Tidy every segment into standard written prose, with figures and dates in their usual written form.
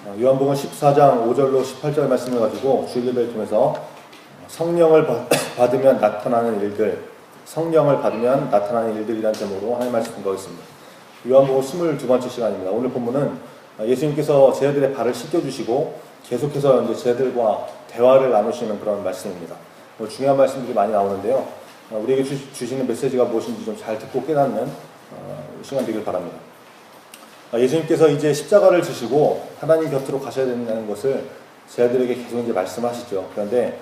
요한복음 14장 5절로 18절 말씀을 가지고 주일예배를 통해서 성령을 받으면 나타나는 일들, 성령을 받으면 나타나는 일들이라는 제목으로 하나님 말씀 공부하겠습니다. 요한복음 22번째 시간입니다. 오늘 본문은 예수님께서 제자들의 발을 씻겨주시고 계속해서 이제 제자들과 대화를 나누시는 그런 말씀입니다. 중요한 말씀들이 많이 나오는데요. 우리에게 주시는 메시지가 무엇인지 좀 잘 듣고 깨닫는 시간 되길 바랍니다. 예수님께서 이제 십자가를 지시고 하나님 곁으로 가셔야 된다는 것을 제자들에게 계속 이제 말씀하시죠. 그런데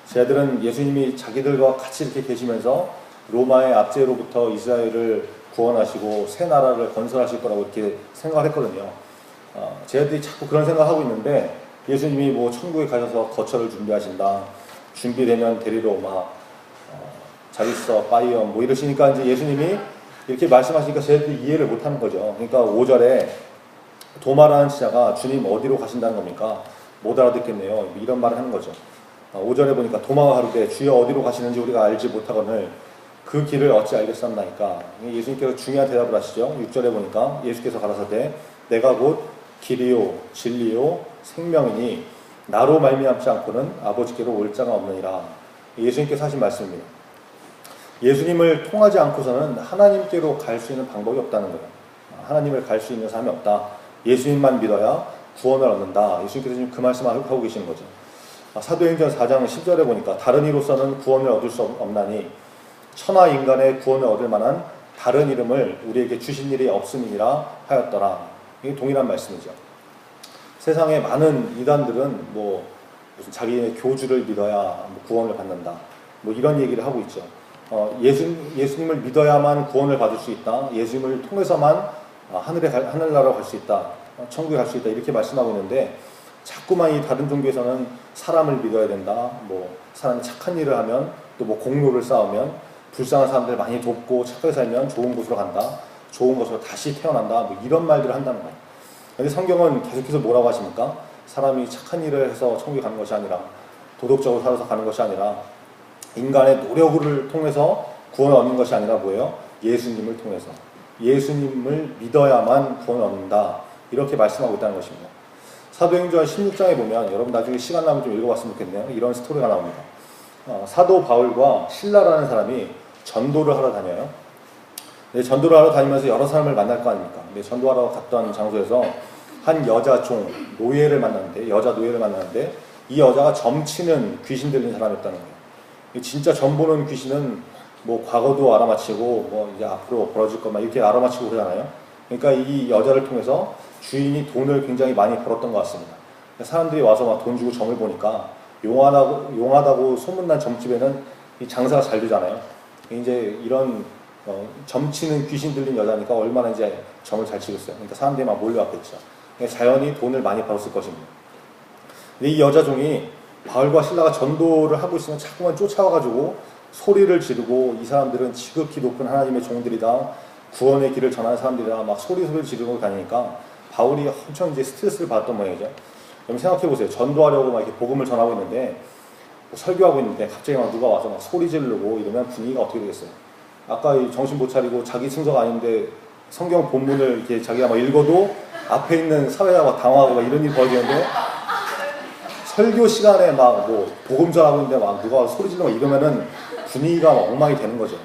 제자들은 예수님이 자기들과 같이 이렇게 계시면서 로마의 압제로부터 이스라엘을 구원하시고 새 나라를 건설하실 거라고 이렇게 생각을 했거든요. 제자들이 자꾸 그런 생각을 하고 있는데 예수님이 뭐 천국에 가셔서 거처를 준비하신다, 준비되면 데리러 오마, 잘 있어, 빠이어 뭐 이러시니까 이제 예수님이 이렇게 말씀하시니까 제자들이 이해를 못하는 거죠. 그러니까 5절에 도마라는 지자가 주님 어디로 가신다는 겁니까? 못 알아듣겠네요. 이런 말을 하는 거죠. 5절에 보니까 도마가 가로되 주여 어디로 가시는지 우리가 알지 못하거늘 그 길을 어찌 알겠사옵나이까. 예수님께서 중요한 대답을 하시죠. 6절에 보니까 예수께서 가라사대 내가 곧 길이요 진리요 생명이니 나로 말미암지 않고는 아버지께로 올 자가 없느니라. 예수님께서 하신 말씀입니다. 예수님을 통하지 않고서는 하나님께로 갈 수 있는 방법이 없다는 거예요. 하나님을 갈 수 있는 사람이 없다. 예수님만 믿어야 구원을 얻는다. 예수님께서 지금 그 말씀을 하고 계시는 거죠. 사도행전 4장 10절에 보니까 다른 이로서는 구원을 얻을 수 없나니 천하 인간의 구원을 얻을 만한 다른 이름을 우리에게 주신 일이 없음이니라 하였더라. 이게 동일한 말씀이죠. 세상에 많은 이단들은 뭐 무슨 자기의 교주를 믿어야 구원을 받는다. 뭐 이런 얘기를 하고 있죠. 예수님을 믿어야만 구원을 받을 수 있다. 예수님을 통해서만 하늘나라로 갈 수 있다. 천국에 갈 수 있다. 이렇게 말씀하고 있는데 자꾸만 이 다른 종교에서는 사람을 믿어야 된다. 뭐 사람이 착한 일을 하면 또 뭐 공로를 쌓으면 불쌍한 사람들 많이 돕고 착하게 살면 좋은 곳으로 간다. 좋은 곳으로 다시 태어난다. 뭐 이런 말들을 한다는 거예요. 그런데 성경은 계속해서 뭐라고 하십니까? 사람이 착한 일을 해서 천국에 가는 것이 아니라 도덕적으로 살아서 가는 것이 아니라 인간의 노력을 통해서 구원을 얻는 것이 아니라 뭐예요? 예수님을 통해서. 예수님을 믿어야만 구원을 얻는다. 이렇게 말씀하고 있다는 것입니다. 사도행전 16장에 보면 여러분 나중에 시간 나면 좀 읽어봤으면 좋겠네요. 이런 스토리가 나옵니다. 사도 바울과 신라라는 사람이 전도를 하러 다녀요. 근데 전도를 하러 다니면서 여러 사람을 만날 거 아닙니까? 근데 전도하러 갔던 장소에서 한 여자 종, 노예를 만났는데, 여자 노예를 만났는데 이 여자가 점치는 귀신 들린 사람이었다는 거예요. 진짜 점 보는 귀신은 뭐 과거도 알아맞히고 뭐 이제 앞으로 벌어질 것만 이렇게 알아맞히고 그러잖아요. 그러니까 이 여자를 통해서 주인이 돈을 굉장히 많이 벌었던 것 같습니다. 사람들이 와서 막 돈 주고 점을 보니까 용하다고 소문난 점집에는 이 장사가 잘 되잖아요. 이제 이런 점치는 귀신 들린 여자니까 얼마나 이제 점을 잘 치겠어요. 그러니까 사람들이 막 몰려왔겠죠. 그러니까 자연히 돈을 많이 벌었을 것입니다. 근데 이 여자 종이 바울과 신라가 전도를 하고 있으면 자꾸만 쫓아와가지고 소리를 지르고 이 사람들은 지극히 높은 하나님의 종들이다. 구원의 길을 전하는 사람들이다. 막 소리를 지르고 다니니까 바울이 엄청 이제 스트레스를 받았던 모양이죠. 그럼 생각해보세요. 전도하려고 막 이렇게 복음을 전하고 있는데 뭐 설교하고 있는데 갑자기 막 누가 와서 막 소리 지르고 이러면 분위기가 어떻게 되겠어요? 아까 정신 못 차리고 자기 순서가 아닌데 성경 본문을 이렇게 자기가 막 읽어도 앞에 있는 사회가 막 당황하고 막 이런 일이 벌어지는데 설교 시간에 막 뭐 복음 전하고 있는데 막 누가 소리 지르고 이러면은 분위기가 막 엉망이 되는 거죠.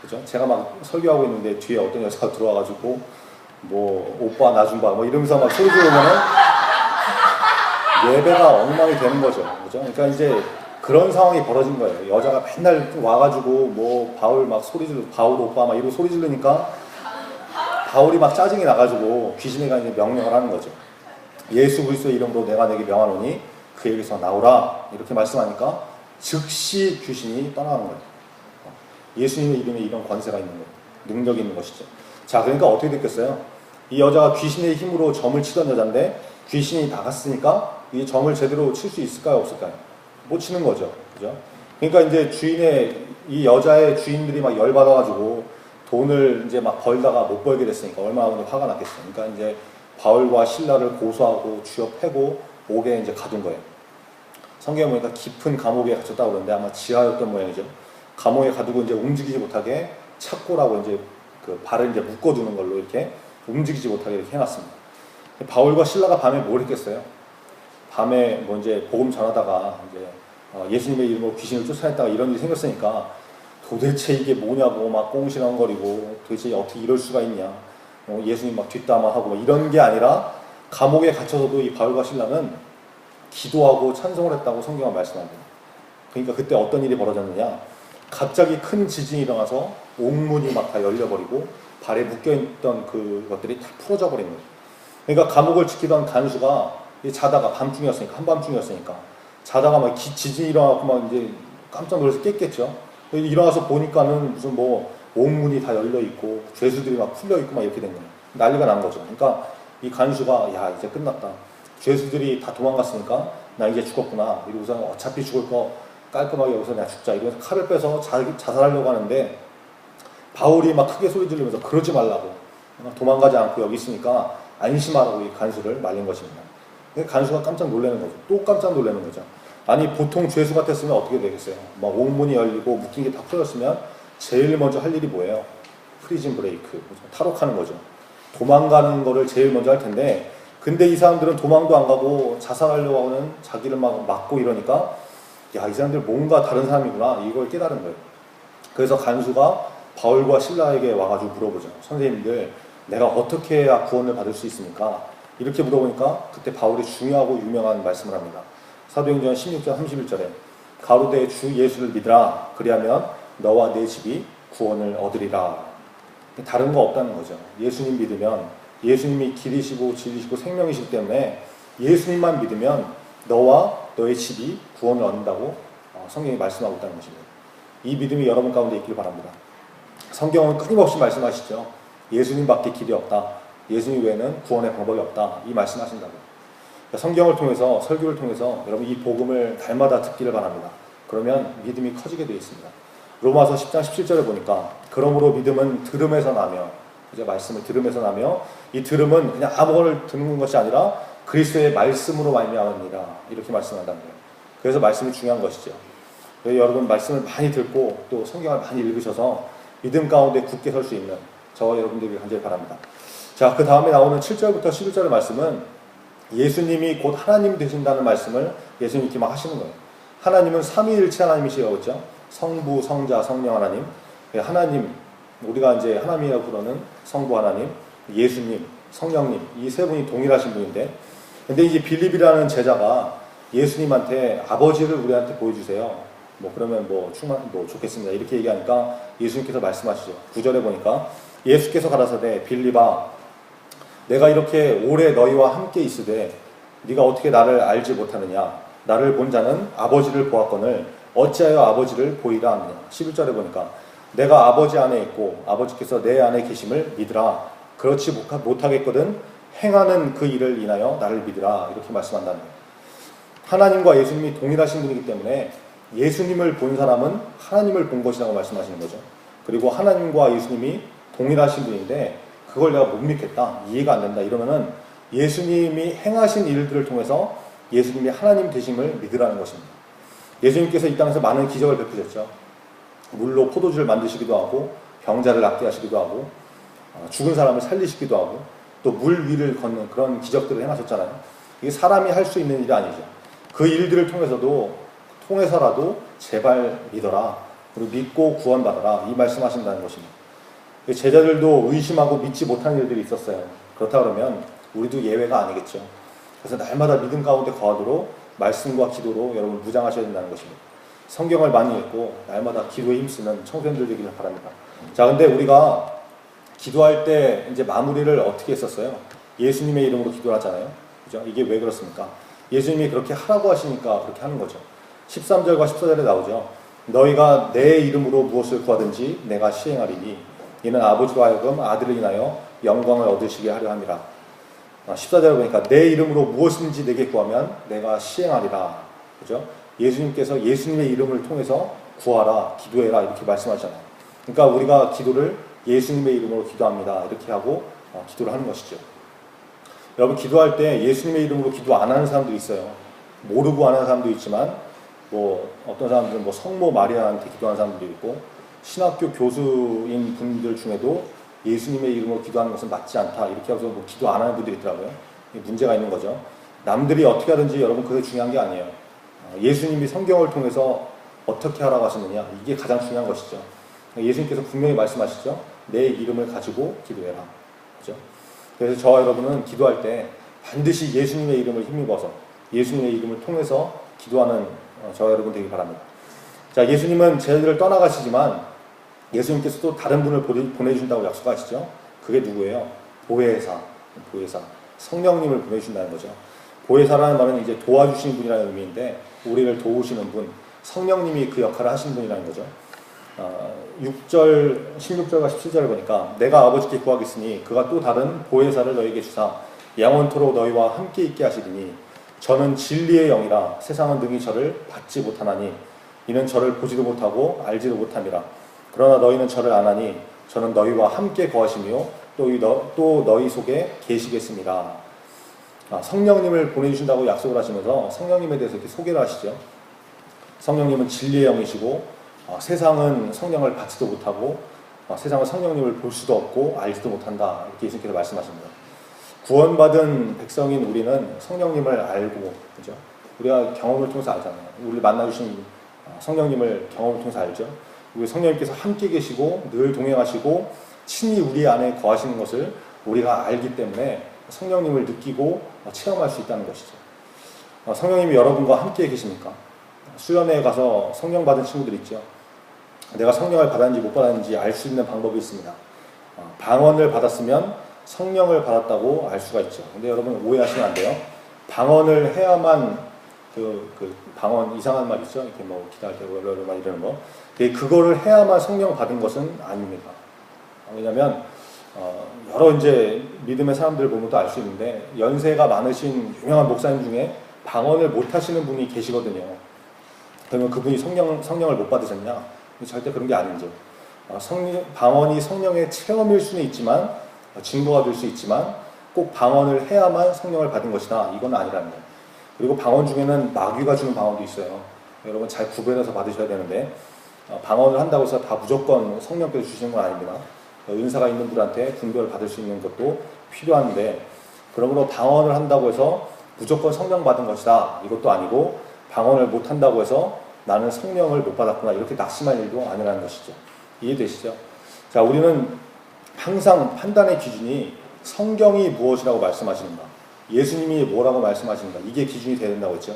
그죠? 제가 막 설교하고 있는데 뒤에 어떤 여자가 들어와가지고 뭐 오빠 나 좀 봐 뭐 이러면서 막 소리 지르면은 예배가 엉망이 되는 거죠. 그죠? 그러니까 이제 그런 상황이 벌어진 거예요. 여자가 맨날 와가지고 뭐 바울 막 소리 지르고 바울 오빠 막 이러고 소리 지르니까 바울이 막 짜증이 나가지고 귀신에게 이제 명령을 하는 거죠. 예수 그리스도의 이름으로 내가 내게 명하노니 그에게서 나오라 이렇게 말씀하니까 즉시 귀신이 떠나가는 거예요. 예수님의 이름에 이런 권세가 있는 거예요. 능력이 있는 것이죠. 자, 그러니까 어떻게 됐겠어요? 이 여자가 귀신의 힘으로 점을 치던 여자인데 귀신이 나갔으니까 이 점을 제대로 칠 수 있을까요? 없을까요? 못 치는 거죠. 그죠? 그러니까 이제 이 여자의 주인들이 막 열받아가지고 돈을 이제 막 벌다가 못 벌게 됐으니까 얼마나 화가 났겠어요. 그러니까 이제 바울과 신라를 고소하고 쥐어 패고 옥에 이제 가둔 거예요. 성경에 보니까 깊은 감옥에 갇혔다고 그러는데 아마 지하였던 모양이죠. 감옥에 가두고 이제 움직이지 못하게 착고라고 이제 그 발을 이제 묶어두는 걸로 이렇게 움직이지 못하게 이렇게 해놨습니다. 바울과 신라가 밤에 뭘 했겠어요? 밤에 뭐 이제 복음 전하다가 이제 예수님의 이름으로 귀신을 쫓아냈다가 이런 일이 생겼으니까 도대체 이게 뭐냐고 막 꽁시렁거리고 도대체 어떻게 이럴 수가 있냐. 예수님 막 뒷담화하고 이런 게 아니라 감옥에 갇혀서도 이 바울과 실라는 기도하고 찬송을 했다고 성경은 말씀합니다. 그러니까 그때 어떤 일이 벌어졌느냐. 갑자기 큰 지진이 일어나서 옥문이 막 다 열려버리고 발에 묶여있던 그것들이 다 풀어져 버린 거예요. 그러니까 감옥을 지키던 간수가 자다가 밤중이었으니까, 한밤중이었으니까 자다가 막 지진이 일어나고 막 이제 깜짝 놀라서 깼겠죠. 일어나서 보니까는 무슨 뭐 옥문이 다 열려있고 죄수들이 막 풀려있고 막 이렇게 된 거예요. 난리가 난 거죠. 그러니까 이 간수가 야 이제 끝났다. 죄수들이 다 도망갔으니까 나 이제 죽었구나. 이러고서 어차피 죽을 거 깔끔하게 여기서 내가 죽자. 이러면서 칼을 빼서 자살하려고 하는데 바울이 막 크게 소리 지르면서 그러지 말라고. 도망가지 않고 여기 있으니까 안심하라고 이 간수를 말린 것입니다. 간수가 깜짝 놀라는 거죠. 또 깜짝 놀라는 거죠. 아니 보통 죄수 같았으면 어떻게 되겠어요? 막 옥문이 열리고 묶인 게 다 풀렸으면 제일 먼저 할 일이 뭐예요? 프리즌 브레이크, 탈옥하는 거죠. 도망가는 거를 제일 먼저 할 텐데 근데 이 사람들은 도망도 안 가고 자살하려고 하는 자기를 막 막고 이러니까 야, 이 사람들 뭔가 다른 사람이구나 이걸 깨달은 거예요. 그래서 간수가 바울과 실라에게 와가지고 물어보죠. 선생님들 내가 어떻게 해야 구원을 받을 수 있습니까? 이렇게 물어보니까 그때 바울이 중요하고 유명한 말씀을 합니다. 사도행전 16장 31절에 가로되 주 예수를 믿으라 그리하면 너와 내 집이 구원을 얻으리라. 다른 거 없다는 거죠. 예수님 믿으면 예수님이 길이시고 진리시고 생명이시기 때문에 예수님만 믿으면 너와 너의 집이 구원을 얻는다고 성경이 말씀하고 있다는 것입니다. 이 믿음이 여러분 가운데 있길 바랍니다. 성경은 끊임없이 말씀하시죠. 예수님밖에 길이 없다. 예수님 외에는 구원의 방법이 없다. 이 말씀하신다고. 성경을 통해서 설교를 통해서 여러분 이 복음을 날마다 듣기를 바랍니다. 그러면 믿음이 커지게 되어 있습니다. 로마서 10장 17절에 보니까 그러므로 믿음은 들음에서 나며 이제 말씀을 들음에서 나며 이 들음은 그냥 아무거나 듣는 것이 아니라 그리스도의 말씀으로 말미암으니라 이렇게 말씀한다는 거예요. 그래서 말씀이 중요한 것이죠. 여러분 말씀을 많이 듣고 또 성경을 많이 읽으셔서 믿음 가운데 굳게 설 수 있는 저와 여러분들이 간절히 바랍니다. 자, 그 다음에 나오는 7절부터 11절의 말씀은 예수님이 곧 하나님 되신다는 말씀을 예수님께 막 하시는 거예요. 하나님은 삼위일체 하나님이시라고 했죠. 성부, 성자, 성령 하나님. 하나님, 우리가 이제 하나님이라고 부르는 성부 하나님, 예수님, 성령님, 이 세 분이 동일하신 분인데, 근데 이제 빌립이라는 제자가 예수님한테 아버지를 우리한테 보여주세요. 뭐 그러면 뭐 좋겠습니다. 이렇게 얘기하니까 예수님께서 말씀하시죠. 9절에 보니까 예수께서 가라사대 빌립아 내가 이렇게 오래 너희와 함께 있으되 네가 어떻게 나를 알지 못하느냐. 나를 본 자는 아버지를 보았거늘 어찌하여 아버지를 보이라 하느냐. 11절에 보니까 내가 아버지 안에 있고 아버지께서 내 안에 계심을 믿으라. 그렇지 못하겠거든 행하는 그 일을 인하여 나를 믿으라. 이렇게 말씀한다는 거예요. 하나님과 예수님이 동일하신 분이기 때문에 예수님을 본 사람은 하나님을 본 것이라고 말씀하시는 거죠. 그리고 하나님과 예수님이 동일하신 분인데 그걸 내가 못 믿겠다, 이해가 안 된다 이러면은 예수님이 행하신 일들을 통해서 예수님이 하나님 되심을 믿으라는 것입니다. 예수님께서 이 땅에서 많은 기적을 베푸셨죠. 물로 포도주를 만드시기도 하고 병자를 낫게 하시기도 하고 죽은 사람을 살리시기도 하고 또 물 위를 걷는 그런 기적들을 행하셨잖아요. 이게 사람이 할 수 있는 일이 아니죠. 그 일들을 통해서라도 제발 믿어라. 그리고 믿고 구원받아라. 이 말씀하신다는 것입니다. 제자들도 의심하고 믿지 못한 일들이 있었어요. 그렇다 그러면 우리도 예외가 아니겠죠. 그래서 날마다 믿음 가운데 거하도록 말씀과 기도로 여러분 무장하셔야 된다는 것입니다. 성경을 많이 읽고 날마다 기도에 힘쓰는 청소년들 되기를 바랍니다. 자, 근데 우리가 기도할 때 이제 마무리를 어떻게 했었어요? 예수님의 이름으로 기도를 하잖아요. 그죠? 이게 왜 그렇습니까? 예수님이 그렇게 하라고 하시니까 그렇게 하는 거죠. 13절과 14절에 나오죠. 너희가 내 이름으로 무엇을 구하든지 내가 시행하리니 이는 아버지로 하여금 아들을 인하여 영광을 얻으시게 하려 함이라. 14절에 보니까 내 이름으로 무엇인지 내게 구하면 내가 시행하리라. 그죠? 예수님께서 예수님의 이름을 통해서 구하라, 기도해라 이렇게 말씀하잖아요. 그러니까 우리가 기도를 예수님의 이름으로 기도합니다. 이렇게 하고 기도를 하는 것이죠. 여러분 기도할 때 예수님의 이름으로 기도 안 하는 사람도 있어요. 모르고 안 하는 사람도 있지만 뭐 어떤 사람들은 뭐 성모 마리아한테 기도하는 사람들도 있고 신학교 교수인 분들 중에도 예수님의 이름으로 기도하는 것은 맞지 않다 이렇게 해서 뭐 기도 안 하는 분들이 있더라고요. 문제가 있는 거죠. 남들이 어떻게 하든지 여러분 그게 중요한 게 아니에요. 예수님이 성경을 통해서 어떻게 하라고 하시느냐, 이게 가장 중요한 것이죠. 예수님께서 분명히 말씀하시죠. 내 이름을 가지고 기도해라. 그죠? 그래서 저와 여러분은 기도할 때 반드시 예수님의 이름을 힘입어서 예수님의 이름을 통해서 기도하는 저와 여러분 되기 바랍니다. 자, 예수님은 저희들을 떠나가시지만 예수님께서 또 다른 분을 보내주신다고 약속하시죠. 그게 누구예요? 보혜사. 성령님을 보내주신다는 거죠. 보혜사라는 말은 이제 도와주시는 분이라는 의미인데, 우리를 도우시는 분, 성령님이 그 역할을 하시는 분이라는 거죠. 16절과 17절을 보니까 내가 아버지께 구하겠으니 그가 또 다른 보혜사를 너희에게 주사 영원토록 너희와 함께 있게 하시리니 저는 진리의 영이라 세상은 능히 저를 받지 못하나니 이는 저를 보지도 못하고 알지도 못함이라. 그러나 너희는 저를 아나니 저는 너희와 함께 거하시며 또 너희 속에 계시겠습니다. 성령님을 보내주신다고 약속을 하시면서 성령님에 대해서 이렇게 소개를 하시죠. 성령님은 진리의 영이시고 세상은 성령을 받지도 못하고 세상은 성령님을 볼 수도 없고 알지도 못한다. 이렇게 예수님께서 말씀하십니다. 구원받은 백성인 우리는 성령님을 알고, 그죠? 우리가 경험을 통해서 알잖아요. 우리를 만나주신 성령님을 경험을 통해서 알죠. 우리 성령님께서 함께 계시고 늘 동행하시고 친히 우리 안에 거하시는 것을 우리가 알기 때문에 성령님을 느끼고 체험할 수 있다는 것이죠. 성령님이 여러분과 함께 계십니까? 수련회에 가서 성령 받은 친구들 있죠. 내가 성령을 받았는지 못 받았는지 알 수 있는 방법이 있습니다. 방언을 받았으면 성령을 받았다고 알 수가 있죠. 근데 여러분 오해하시면 안 돼요. 방언을 해야만 그 방언 이상한 말 있죠. 이렇게 뭐 기도할 때 막 이러는 거. 그거를 해야만 성령 받은 것은 아닙니다. 왜냐하면 여러 이제 믿음의 사람들을 보면 또 알 수 있는데 연세가 많으신 유명한 목사님 중에 방언을 못 하시는 분이 계시거든요. 그러면 그분이 성령을 못 받으셨냐? 절대 그런 게 아니죠. 방언이 성령의 체험일 수는 있지만 증거가 될 수 있지만 꼭 방언을 해야만 성령을 받은 것이다. 이건 아니라는 거예요. 그리고 방언 중에는 마귀가 주는 방언도 있어요. 여러분 잘 구별해서 받으셔야 되는데 방언을 한다고 해서 다 무조건 성령께서 주시는 건 아닙니다. 은사가 있는 분한테 분별을 받을 수 있는 것도 필요한데, 그러므로 방언을 한다고 해서 무조건 성령 받은 것이다. 이것도 아니고 방언을 못 한다고 해서 나는 성령을 못 받았구나. 이렇게 낙심할 일도 아니라는 것이죠. 이해되시죠? 자, 우리는 항상 판단의 기준이 성경이 무엇이라고 말씀하시는가, 예수님이 뭐라고 말씀하시는가, 이게 기준이 되어야 된다고 했죠.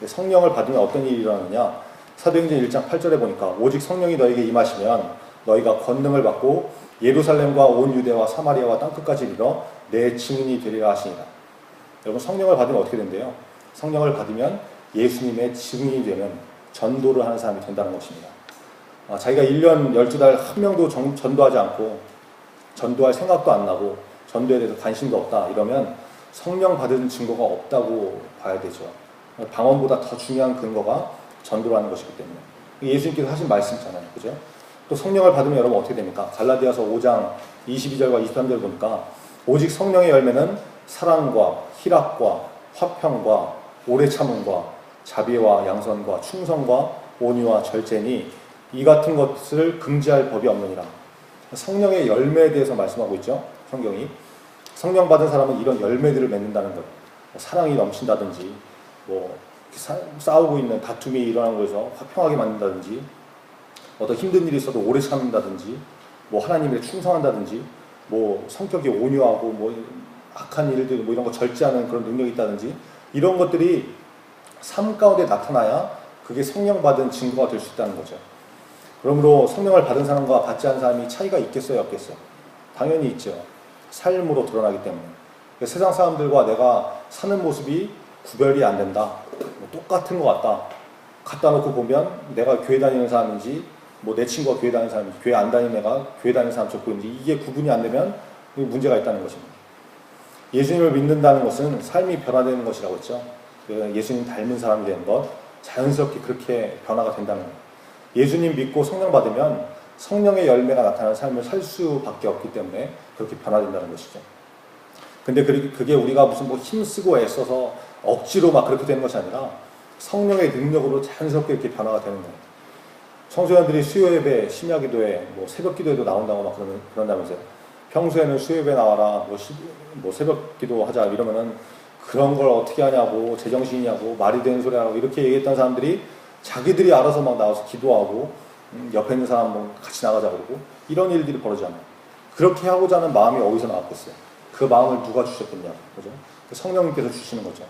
성령을 받으면 어떤 일이 일어나느냐, 사도행전 1장 8절에 보니까 오직 성령이 너에게 임하시면 너희가 권능을 받고 예루살렘과 온 유대와 사마리아와 땅끝까지 이르러 내 증인이 되리라 하시니라. 여러분 성령을 받으면 어떻게 된대요? 성령을 받으면 예수님의 증인이 되는, 전도를 하는 사람이 된다는 것입니다. 자기가 1년 12달 한 명도 전도하지 않고 전도할 생각도 안 나고 전도에 대해서 관심도 없다 이러면 성령 받은 증거가 없다고 봐야 되죠. 방언보다 더 중요한 근거가 전도를 하는 것이기 때문에. 예수님께서 하신 말씀이잖아요. 그죠? 또 성령을 받으면 여러분 어떻게 됩니까? 갈라디아서 5장 22절과 23절 보니까 오직 성령의 열매는 사랑과 희락과 화평과 오래 참음과 자비와 양선과 충성과 온유와 절제니 이 같은 것을 금지할 법이 없느니라. 성령의 열매에 대해서 말씀하고 있죠. 성경이. 성령 받은 사람은 이런 열매들을 맺는다는 거예요. 사랑이 넘친다든지 싸우고 있는 다툼이 일어나는 거에서 화평하게 만든다든지, 어떤 힘든 일이 있어도 오래 참는다든지, 하나님에 충성한다든지, 성격이 온유하고 악한 일들 이런 거 절제하는 그런 능력이 있다든지, 이런 것들이 삶 가운데 나타나야 그게 성령 받은 증거가 될 수 있다는 거죠. 그러므로 성령을 받은 사람과 받지 않은 사람이 차이가 있겠어요, 없겠어요? 당연히 있죠. 삶으로 드러나기 때문에. 세상 사람들과 내가 사는 모습이 구별이 안 된다. 똑같은 것 같다. 갖다 놓고 보면 내가 교회 다니는 사람인지, 내 친구가 교회 다니는 사람인지, 교회 안 다니는 애가 교회 다니는 사람 족보인지, 이게 구분이 안 되면 문제가 있다는 것입니다. 예수님을 믿는다는 것은 삶이 변화되는 것이라고 했죠. 예수님 닮은 사람이 되는 것, 자연스럽게 그렇게 변화가 된다는 거예요. 예수님 믿고 성령 받으면 성령의 열매가 나타나는 삶을 살 수밖에 없기 때문에 그렇게 변화된다는 것이죠. 근데 그게 우리가 무슨 힘쓰고 애써서 억지로 그렇게 되는 것이 아니라 성령의 능력으로 자연스럽게 이렇게 변화가 되는 거예요. 청소년들이 수요예배, 심야기도회, 새벽기도에도 나온다고 그런다면서요. 평소에는 수요예배 나와라, 새벽기도 하자 이러면은 그런 걸 어떻게 하냐고, 제정신이냐고, 말이 되는 소리 하라고 이렇게 얘기했던 사람들이 자기들이 알아서 막 나와서 기도하고 옆에 있는 사람 뭐 같이 나가자 그러고 이런 일들이 벌어지잖아요. 그렇게 하고자 하는 마음이 어디서 나왔겠어요? 그 마음을 누가 주셨겠냐, 그죠? 성령님께서 주시는 거죠.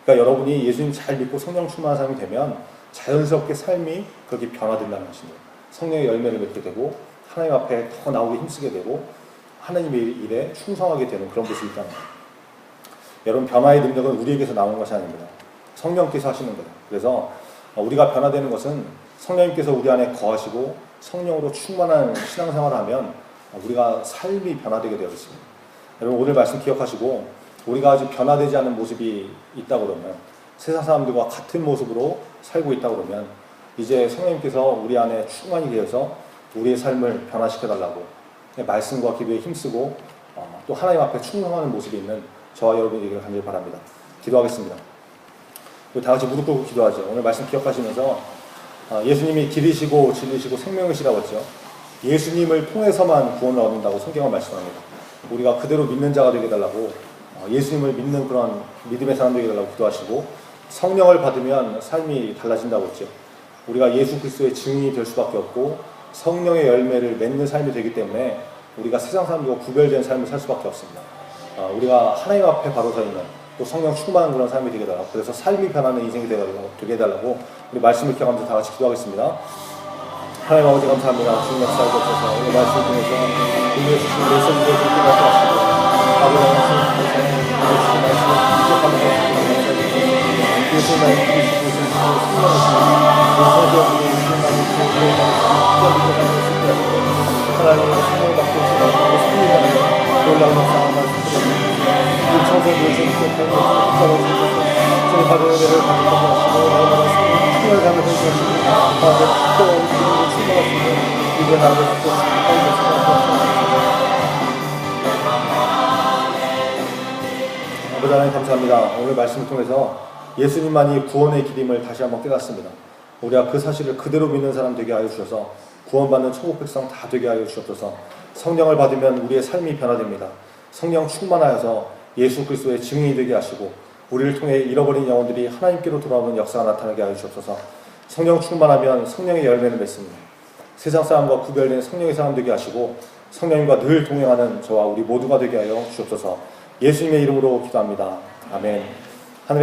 그러니까 여러분이 예수님 잘 믿고 성령 충만한 사람이 되면 자연스럽게 삶이 그렇게 변화된다는 것입니다. 성령의 열매를 맺게 되고 하나님 앞에 더 나오게 힘쓰게 되고 하나님의 일에 충성하게 되는 그런 모습이 있다는 거예요. 여러분, 변화의 능력은 우리에게서 나오는 것이 아닙니다. 성령께서 하시는 거예요. 그래서 우리가 변화되는 것은 성령님께서 우리 안에 거하시고 성령으로 충만한 신앙생활을 하면 우리가 삶이 변화되게 되어 있습니다. 여러분, 오늘 말씀 기억하시고 우리가 아직 변화되지 않은 모습이 있다 그러면, 세상 사람들과 같은 모습으로 살고 있다 그러면 이제 성령님께서 우리 안에 충만히 되어서 우리의 삶을 변화시켜 달라고 말씀과 기도에 힘쓰고 또 하나님 앞에 충성하는 모습이 있는 저와 여러분이 되기를 간절히 바랍니다. 기도하겠습니다. 우리 다 같이 무릎 꿇고 기도하죠. 오늘 말씀 기억하시면서 예수님이 길이시고 진리시고 생명이시라고 했죠. 예수님을 통해서만 구원을 얻는다고 성경은 말씀합니다. 우리가 그대로 믿는 자가 되게 달라고, 예수님을 믿는 그런 믿음의 사람 되게 달라고 기도하시고, 성령을 받으면 삶이 달라진다고 했죠. 우리가 예수 그리스도의 증인이 될 수밖에 없고 성령의 열매를 맺는 삶이 되기 때문에 우리가 세상 사람들과 구별된 삶을 살 수밖에 없습니다. 우리가 하나님 앞에 바로 서 있는, 또 성령 충만한 그런 삶이 되게 달라고, 그래서 삶이 변하는 인생이 되게 해달라고 우리 말씀을 기억하면서 다 같이 기도하겠습니다. 하나님 아버지 감사합니다. 주님 역사에 주셔서 오늘 말씀을 통해서 우리의 주신 메시지를 듣게 하시고 아버지 말씀을 통해서 예수의 말씀을 기억하면서 예수의 말씀을 기리시고 예수의 승리하시고 성경으로 예수님만을 기억하면서 하나님의 성령을 받고 있으며 승리하는 놀라운 역사를 말씀드립니다. 우리 청소년들 주님께 배우는 축복하고 주님 받은 은혜를 가지고 하시고 나라가 승리를 가면 되시고 아버지 또 우리를 충분하시고 이제 나를 아버지 하나님 감사합니다. 오늘 말씀을 통해서 예수님만이 구원의 길임을 다시 한번 깨닫습니다. 우리가 그 사실을 그대로 믿는 사람 되게 하여 주셔서 구원받는 천국 백성 다 되게 하여 주옵소서. 성령을 받으면 우리의 삶이 변화됩니다. 성령 충만하여서 예수 그리스도의 증인이 되게 하시고 우리를 통해 잃어버린 영혼들이 하나님께로 돌아오는 역사가 나타나게 하여 주옵소서. 성령 충만하면 성령의 열매를 맺습니다. 세상 사람과 구별된 성령의 사람 되게 하시고 성령님과 늘 동행하는 저와 우리 모두가 되게 하여 주옵소서. 예수님의 이름으로 기도합니다. 아멘.